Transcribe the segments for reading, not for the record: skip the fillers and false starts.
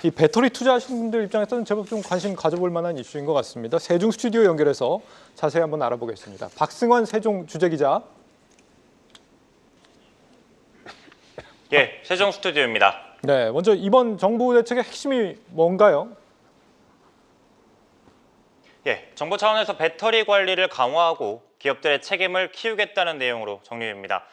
이 배터리 투자하시는 분들 입장에서는 제법 좀 관심 가져볼 만한 이슈인 것 같습니다. 세종 스튜디오 연결해서 자세히 한번 알아보겠습니다. 박승환 세종 주재기자. 예, 세종 스튜디오입니다. 네, 먼저 이번 정부 대책의 핵심이 뭔가요? 예, 정부 차원에서 배터리 관리를 강화하고 기업들의 책임을 키우겠다는 내용으로 정리됩니다.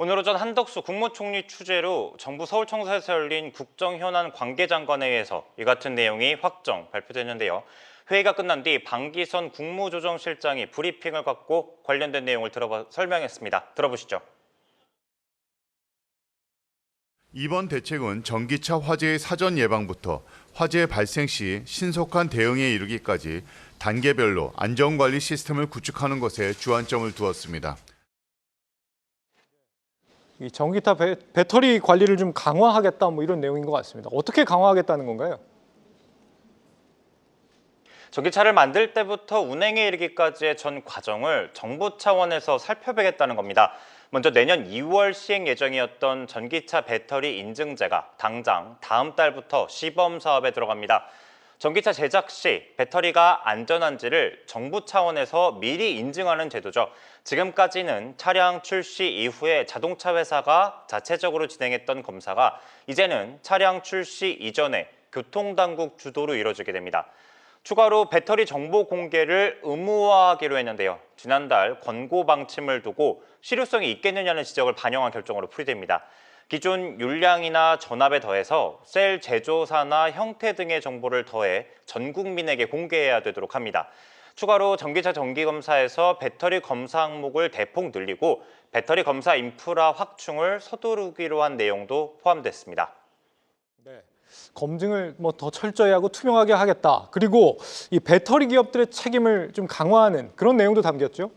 오늘 오전 한덕수 국무총리 추재로 정부 서울청사에서 열린 국정현안 관계장관회의에서 이 같은 내용이 확정 발표됐는데요. 회의가 끝난 뒤 방기선 국무조정실장이 브리핑을 갖고 관련된 내용을 설명했습니다. 들어보시죠. 이번 대책은 전기차 화재의 사전 예방부터 화재 발생 시 신속한 대응에 이르기까지 단계별로 안전관리 시스템을 구축하는 것에 주안점을 두었습니다. 이 전기차 배터리 관리를 좀 강화하겠다 뭐 이런 내용인 것 같습니다. 어떻게 강화하겠다는 건가요? 전기차를 만들 때부터 운행에 이르기까지의 전 과정을 정부 차원에서 살펴보겠다는 겁니다. 먼저 내년 2월 시행 예정이었던 전기차 배터리 인증제가 당장 다음 달부터 시범 사업에 들어갑니다. 전기차 제작 시 배터리가 안전한지를 정부 차원에서 미리 인증하는 제도죠. 지금까지는 차량 출시 이후에 자동차 회사가 자체적으로 진행했던 검사가 이제는 차량 출시 이전에 교통당국 주도로 이뤄지게 됩니다. 추가로 배터리 정보 공개를 의무화하기로 했는데요. 지난달 권고 방침을 두고 실효성이 있겠느냐는 지적을 반영한 결정으로 풀이됩니다. 기존 윤량이나 전압에 더해서 셀 제조사나 형태 등의 정보를 더해 전 국민에게 공개해야 되도록 합니다. 추가로 전기차 정기검사에서 배터리 검사 항목을 대폭 늘리고 배터리 검사 인프라 확충을 서두르기로 한 내용도 포함됐습니다. 네, 검증을 뭐 더 철저히 하고 투명하게 하겠다. 그리고 이 배터리 기업들의 책임을 좀 강화하는 그런 내용도 담겼죠?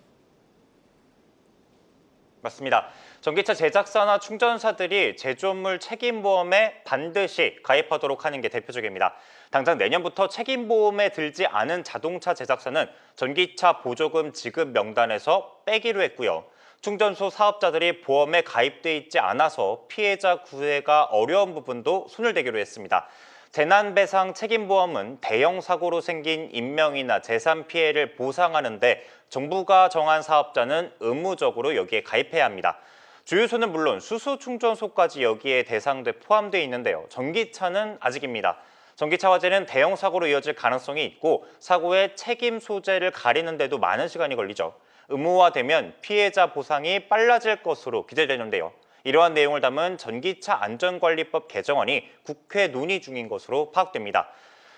맞습니다. 전기차 제작사나 충전사들이 제조물 책임보험에 반드시 가입하도록 하는 게 대표적입니다. 당장 내년부터 책임보험에 들지 않은 자동차 제작사는 전기차 보조금 지급 명단에서 빼기로 했고요. 충전소 사업자들이 보험에 가입돼 있지 않아서 피해자 구애가 어려운 부분도 손을 대기로 했습니다. 재난배상 책임보험은 대형 사고로 생긴 인명이나 재산 피해를 보상하는데 정부가 정한 사업자는 의무적으로 여기에 가입해야 합니다. 주유소는 물론 수소 충전소까지 여기에 대상돼 포함되어 있는데요. 전기차는 아직입니다. 전기차 화재는 대형 사고로 이어질 가능성이 있고 사고의 책임 소재를 가리는 데도 많은 시간이 걸리죠. 의무화되면 피해자 보상이 빨라질 것으로 기대되는데요. 이러한 내용을 담은 전기차 안전관리법 개정안이 국회 논의 중인 것으로 파악됩니다.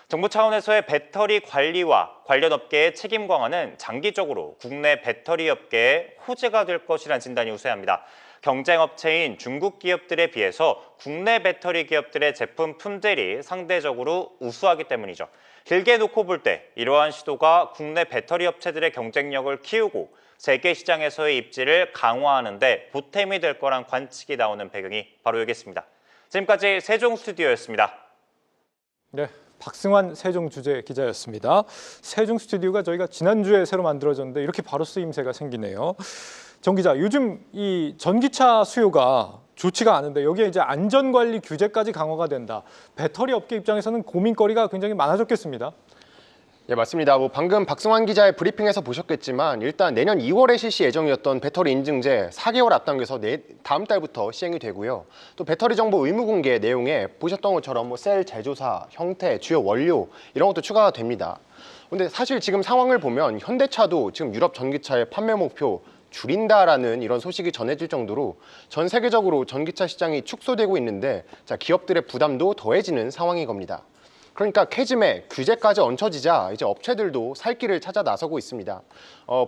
정부 차원에서의 배터리 관리와 관련 업계의 책임 강화는 장기적으로 국내 배터리 업계의 호재가 될 것이라는 진단이 우세합니다. 경쟁업체인 중국 기업들에 비해서 국내 배터리 기업들의 제품 품질이 상대적으로 우수하기 때문이죠. 길게 놓고 볼 때 이러한 시도가 국내 배터리 업체들의 경쟁력을 키우고 세계 시장에서의 입지를 강화하는 데 보탬이 될 거란 관측이 나오는 배경이 바로 여기있습니다. 지금까지 세종 스튜디오였습니다. 네, 박승환 세종 주재 기자였습니다. 세종 스튜디오가 저희가 지난주에 새로 만들어졌는데 이렇게 바로 쓰임새가 생기네요. 정 기자, 요즘 이 전기차 수요가 좋지가 않은데 여기에 이제 안전관리 규제까지 강화가 된다. 배터리 업계 입장에서는 고민거리가 굉장히 많아졌겠습니다. 예, 맞습니다. 방금 박승환 기자의 브리핑에서 보셨겠지만 일단 내년 2월에 실시 예정이었던 배터리 인증제 4개월 앞당겨서 다음 달부터 시행이 되고요. 또 배터리 정보 의무 공개 내용에 보셨던 것처럼 셀 제조사, 형태, 주요 원료 이런 것도 추가가 됩니다. 근데 사실 지금 상황을 보면 현대차도 지금 유럽 전기차의 판매 목표 줄인다라는 이런 소식이 전해질 정도로 전 세계적으로 전기차 시장이 축소되고 있는데 기업들의 부담도 더해지는 상황인 겁니다. 그러니까 캐즘에 규제까지 얹혀지자 이제 업체들도 살 길을 찾아 나서고 있습니다.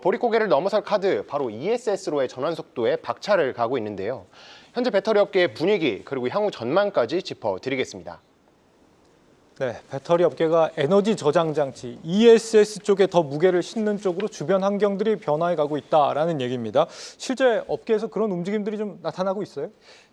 보릿고개를 넘어설 카드 바로 ESS로의 전환 속도에 박차를 가고 있는데요. 현재 배터리 업계의 분위기 그리고 향후 전망까지 짚어드리겠습니다. 네, 배터리 업계가 에너지 저장 장치 ESS 쪽에 더 무게를 싣는 쪽으로 주변 환경들이 변화해 가고 있다라는 얘기입니다. 실제 업계에서 그런 움직임들이 좀 나타나고 있어요?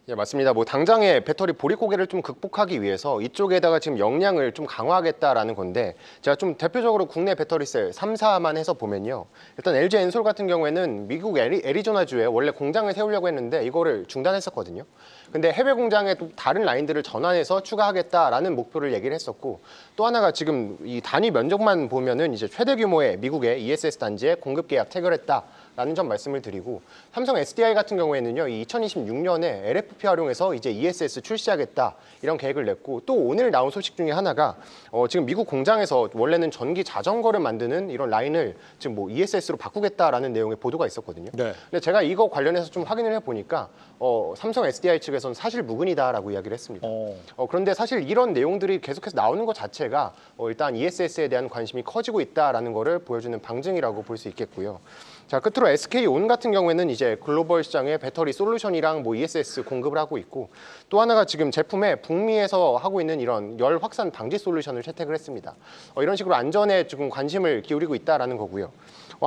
예, 맞습니다. 뭐 당장의 배터리 보리 고개를 좀 극복하기 위해서 이쪽에다가 지금 역량을 좀 강화하겠다라는 건데, 제가 좀 대표적으로 국내 배터리셀 3사만 해서 보면요. 일단 LG 엔솔 같은 경우에는 미국 애리조나주에 원래 공장을 세우려고 했는데 이거를 중단했었거든요. 근데 해외 공장에 또 다른 라인들을 전환해서 추가하겠다라는 목표를 얘기를 했었고, 또 하나가 지금 이 단위 면적만 보면은 이제 최대 규모의 미국의 ESS 단지에 공급 계약 체결했다라는 점 말씀을 드리고, 삼성 SDI 같은 경우에는요, 2026년에 LFP 활용해서 이제 ESS 출시하겠다 이런 계획을 냈고, 또 오늘 나온 소식 중에 하나가 지금 미국 공장에서 원래는 전기 자전거를 만드는 이런 라인을 지금 뭐 ESS로 바꾸겠다라는 내용의 보도가 있었거든요. 네. 근데 제가 이거 관련해서 좀 확인을 해보니까 삼성 SDI 측에서는 사실 무근이다라고 이야기를 했습니다. 그런데 사실 이런 내용들이 계속해서 나오는 것 자체가 일단 ESS에 대한 관심이 커지고 있다라는 거를 보여주는 방증이라고 볼 수 있겠고요. 자, 끝으로 SK온 같은 경우에는 이제 글로벌 시장에 배터리 솔루션이랑 뭐 ESS 공급을 하고 있고, 또 하나가 지금 제품에 북미에서 하고 있는 이런 열 확산 방지 솔루션을 채택을 했습니다. 이런 식으로 안전에 조금 관심을 기울이고 있다라는 거고요.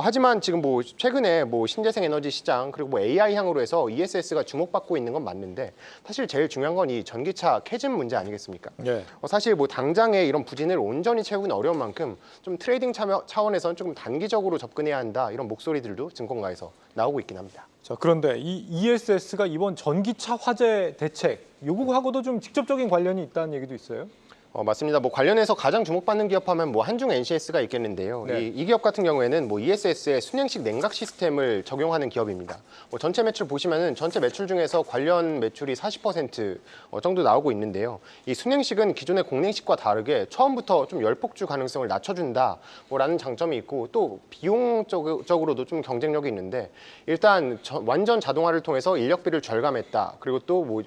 하지만 지금 뭐 최근에 뭐 신재생 에너지 시장 그리고 뭐 AI 향으로 해서 ESS가 주목받고 있는 건 맞는데, 사실 제일 중요한 건 이 전기차 캐즘 문제 아니겠습니까? 네. 사실 뭐 당장에 이런 부진을 온전히 채우기는 어려운 만큼 좀 트레이딩 차원에서는 조금 단기적으로 접근해야 한다, 이런 목소리들도 증권가에서 나오고 있긴 합니다. 자, 그런데 이 ESS가 이번 전기차 화재 대책 요거하고도 좀 직접적인 관련이 있다는 얘기도 있어요. 맞습니다. 뭐 관련해서 가장 주목받는 기업하면 뭐 한중 NCS가 있겠는데요. 네. 이 기업 같은 경우에는 뭐 ESS의 순행식 냉각 시스템을 적용하는 기업입니다. 뭐 전체 매출 보시면은 전체 매출 중에서 관련 매출이 40% 정도 나오고 있는데요. 이 순행식은 기존의 공냉식과 다르게 처음부터 좀 열폭주 가능성을 낮춰준다 뭐라는 장점이 있고, 또 비용적으로도 좀 경쟁력이 있는데, 일단 완전 자동화를 통해서 인력비를 절감했다. 그리고 또 뭐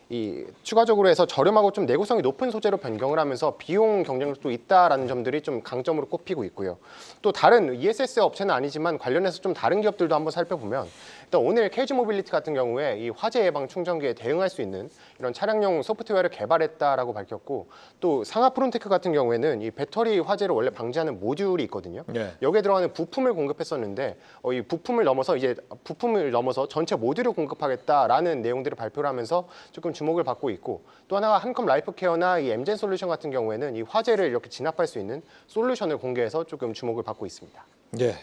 이 추가적으로 해서 저렴하고 좀 내구성이 높은 소재로 변경을 하면서 비용 경쟁력도 있다라는 점들이 좀 강점으로 꼽히고 있고요. 또 다른 ESS 업체는 아니지만 관련해서 좀 다른 기업들도 한번 살펴보면, 일단 오늘 KG 모빌리티 같은 경우에 이 화재 예방 충전기에 대응할 수 있는 이런 차량용 소프트웨어를 개발했다라고 밝혔고, 또 상하 프론테크 같은 경우에는 이 배터리 화재를 원래 방지하는 모듈이 있거든요. 네. 여기에 들어가는 부품을 공급했었는데 이 부품을 넘어서 전체 모듈을 공급하겠다라는 내용들을 발표를 하면서 조금 주목을 받고 있고, 또 하나가 한컴 라이프케어나 이 엠젠 솔루션 같은 경우에는 이 화재를 이렇게 진압할 수 있는 솔루션을 공개해서 조금 주목을 받고 있습니다. 네.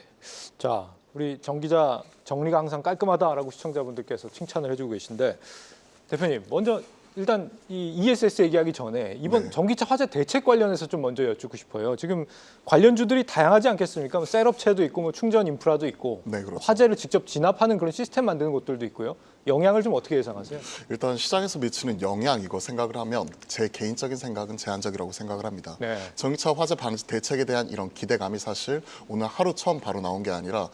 자, 우리 정 기자 정리가 항상 깔끔하다라고 시청자분들께서 칭찬을 해주고 계신데, 대표님 먼저 일단 이 ESS 얘기하기 전에 이번 네. 전기차 화재 대책 관련해서 좀 먼저 여쭙고 싶어요. 지금 관련주들이 다양하지 않겠습니까? 뭐 셀업체도 있고 뭐 충전 인프라도 있고, 네, 그렇죠. 화재를 직접 진압하는 그런 시스템 만드는 곳들도 있고요. 영향을 좀 어떻게 예상하세요? 일단 시장에서 미치는 영향 이거 생각을 하면 제 개인적인 생각은 제한적이라고 생각을 합니다. 네. 전기차 화재 방지 대책에 대한 이런 기대감이 사실 오늘 하루 처음 바로 나온 게 아니라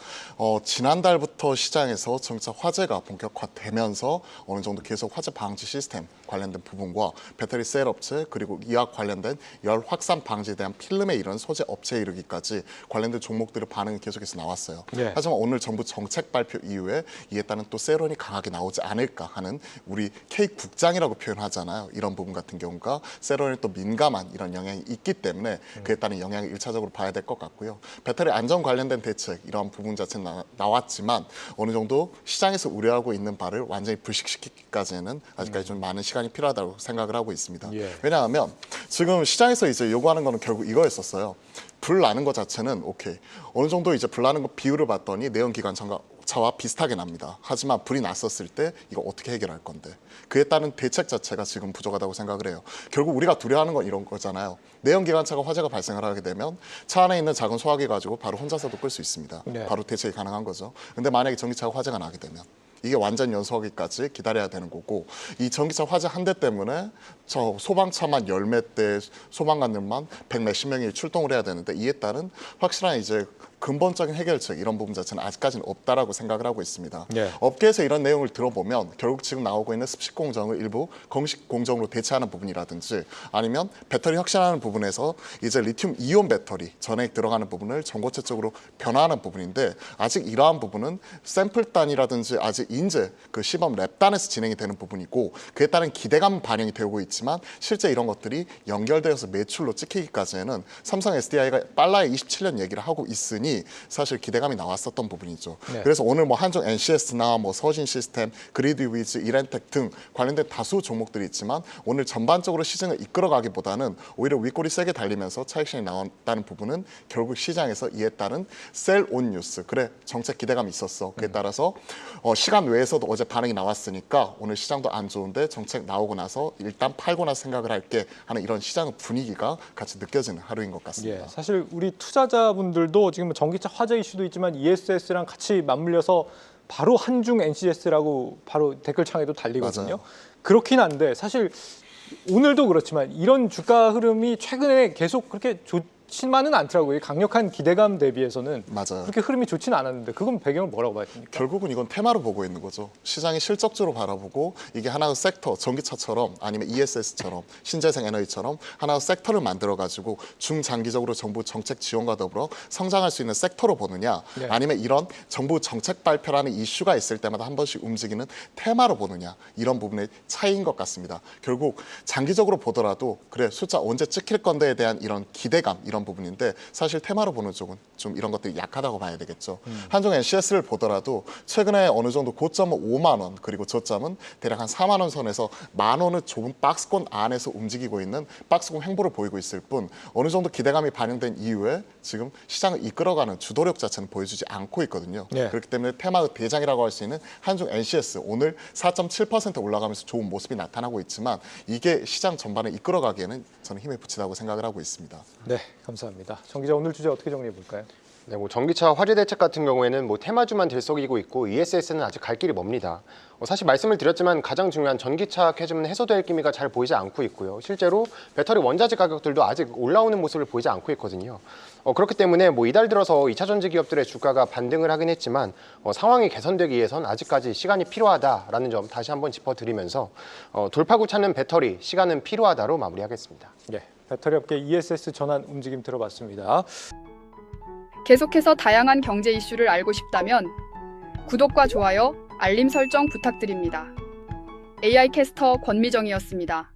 지난달부터 시장에서 전기차 화재가 본격화되면서 어느 정도 계속 화재 방지 시스템 관련된 부분과 배터리 셀 업체 그리고 이와 관련된 열 확산 방지에 대한 필름의 이런 소재 업체에 이르기까지 관련된 종목들의 반응이 계속해서 나왔어요. 네. 하지만 오늘 정부 정책 발표 이후에 이에 따른 또 세론이 강하게 나오지 않을까 하는, 우리 K 국장이라고 표현하잖아요. 이런 부분 같은 경우가 세론에 또 민감한 이런 영향이 있기 때문에 그에 따른 영향을 1차적으로 봐야 될 것 같고요. 배터리 안전 관련된 대책 이러한 부분 자체는 나왔지만 어느 정도 시장에서 우려하고 있는 바를 완전히 불식시키기까지는 아직까지 좀 많은 시간이 필요하다고 생각을 하고 있습니다. 예. 왜냐하면 지금 시장에서 이제 요구하는 거는 결국 이거였었어요. 불 나는 것 자체는 오케이. 어느 정도 이제 불 나는 거 비율을 봤더니 내연기관차와 비슷하게 납니다. 하지만 불이 났었을 때 이거 어떻게 해결할 건데, 그에 따른 대책 자체가 지금 부족하다고 생각을 해요. 결국 우리가 두려워하는 건 이런 거잖아요. 내연기관차가 화재가 발생을 하게 되면 차 안에 있는 작은 소화기 가지고 바로 혼자서도 끌 수 있습니다. 네. 바로 대책이 가능한 거죠. 근데 만약에 전기차가 화재가 나게 되면 이게 완전 연소하기까지 기다려야 되는 거고, 이 전기차 화재 한 대 때문에 저 소방차만 10몇 대 소방관들만 100몇십 명이 출동을 해야 되는데, 이에 따른 확실한 이제 근본적인 해결책 이런 부분 자체는 아직까지는 없다라고 생각을 하고 있습니다. 네. 업계에서 이런 내용을 들어보면 결국 지금 나오고 있는 습식 공정을 일부 공식 공정으로 대체하는 부분이라든지, 아니면 배터리 혁신하는 부분에서 이제 리튬 이온 배터리 전액 들어가는 부분을 전고체 쪽으로 변화하는 부분인데, 아직 이러한 부분은 샘플 단이라든지 아직 인제 그 시범 랩 단에서 진행이 되는 부분이고, 그에 따른 기대감 반영이 되고 있지만 실제 이런 것들이 연결되어서 매출로 찍히기까지는 삼성 SDI가 빨라야 27년 얘기를 하고 있으니 부분이 사실 기대감이 나왔었던 부분이죠. 네. 그래서 오늘 뭐 한중 NCS나 뭐 서진 시스템, 그리드위즈, 이렌텍 등 관련된 다수 종목들이 있지만 오늘 전반적으로 시장을 이끌어가기보다는 오히려 윗골이 세게 달리면서 차익실이 나왔다는 부분은 결국 시장에서 이에 따른 셀온 뉴스, 그래 정책 기대감이 있었어. 그에 따라서 시간 외에서도 어제 반응이 나왔으니까 오늘 시장도 안 좋은데 정책 나오고 나서 일단 팔고 나서 생각을 할게 하는 이런 시장 분위기가 같이 느껴지는 하루인 것 같습니다. 예, 사실 우리 투자자분들도 지금 전기차 화재 이슈도 있지만 ESS랑 같이 맞물려서 바로 한중 NCS라고 바로 댓글창에도 달리거든요. 맞아요. 그렇긴 한데 사실 오늘도 그렇지만 이런 주가 흐름이 최근에 계속 그렇게 좋지만은 않더라고요. 강력한 기대감 대비해서는 맞아요. 그렇게 흐름이 좋지는 않았는데 그건 배경을 뭐라고 봐야 됩니까? 결국은 이건 테마로 보고 있는 거죠. 시장이 실적주로 바라보고 이게 하나의 섹터, 전기차처럼 아니면 ESS처럼 신재생 에너지처럼 하나의 섹터를 만들어가지고 중장기적으로 정부 정책 지원과 더불어 성장할 수 있는 섹터로 보느냐, 네. 아니면 이런 정부 정책 발표라는 이슈가 있을 때마다 한 번씩 움직이는 테마로 보느냐, 이런 부분의 차이인 것 같습니다. 결국 장기적으로 보더라도 그래 숫자 언제 찍힐 건데에 대한 이런 기대감, 이런 부분인데 사실 테마로 보는 쪽은 좀 이런 것들이 약하다고 봐야 되겠죠. 한중 NCS를 보더라도 최근에 어느 정도 고점은 5만 원, 그리고 저점은 대략 한 4만 원 선에서 만 원을 좁은 박스권 안에서 움직이고 있는 박스권 횡보를 보이고 있을 뿐 어느 정도 기대감이 반영된 이후에 지금 시장을 이끌어가는 주도력 자체는 보여주지 않고 있거든요. 네. 그렇기 때문에 테마의 대장이라고 할 수 있는 한중 NCS 오늘 4.7% 올라가면서 좋은 모습이 나타나고 있지만 이게 시장 전반을 이끌어가기에는 저는 힘에 부치다고 생각을 하고 있습니다. 네, 감사합니다. 정 기자 오늘 주제 어떻게 정리해 볼까요? 네, 뭐 전기차 화재 대책 같은 경우에는 뭐 테마주만 들썩이고 있고 ESS는 아직 갈 길이 멉니다. 사실 말씀을 드렸지만 가장 중요한 전기차 캐즘은 해소될 기미가 잘 보이지 않고 있고요. 실제로 배터리 원자재 가격들도 아직 올라오는 모습을 보이지 않고 있거든요. 그렇기 때문에 뭐 이달 들어서 2차 전지 기업들의 주가가 반등을 하긴 했지만 상황이 개선되기 위해선 아직까지 시간이 필요하다라는 점 다시 한번 짚어드리면서 돌파구 찾는 배터리 시간은 필요하다로 마무리하겠습니다. 네, 배터리 업계 ESS 전환 움직임 들어봤습니다. 계속해서 다양한 경제 이슈를 알고 싶다면 구독과 좋아요, 알림 설정 부탁드립니다. AI 캐스터 권미정이었습니다.